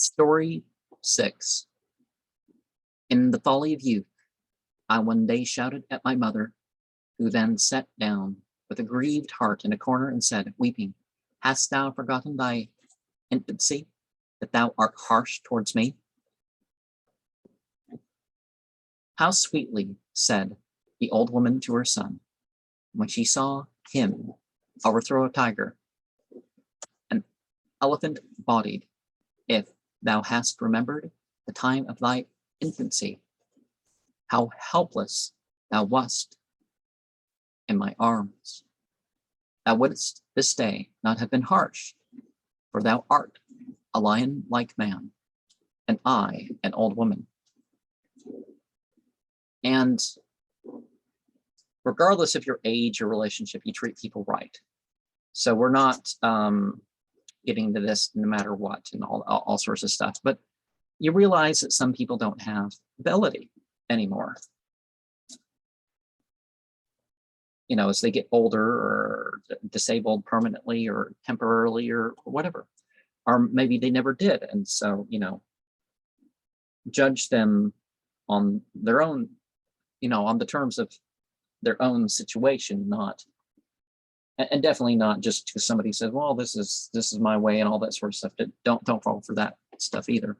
Story 6. In the folly of youth, I one day shouted at my mother, who then sat down with a grieved heart in a corner and said, weeping, "Hast thou forgotten thy infancy, that thou art harsh towards me?" How sweetly said the old woman to her son, when she saw him overthrow a tiger, an elephant-bodied, "If thou hast remembered the time of thy infancy, how helpless thou wast in my arms. Thou wouldst this day not have been harsh, for thou art a lion-like man, and I an old woman." And regardless of your age or relationship, you treat people right. So we're not getting to this no matter what and all sorts of stuff. But you realize that some people don't have ability anymore. You know, as they get older or disabled permanently or temporarily or whatever, or maybe they never did. And so, you know, judge them on their own, you know, on the terms of their own situation, not, and definitely not just because somebody says, well, this is my way and all that sort of stuff. Don't fall for that stuff either.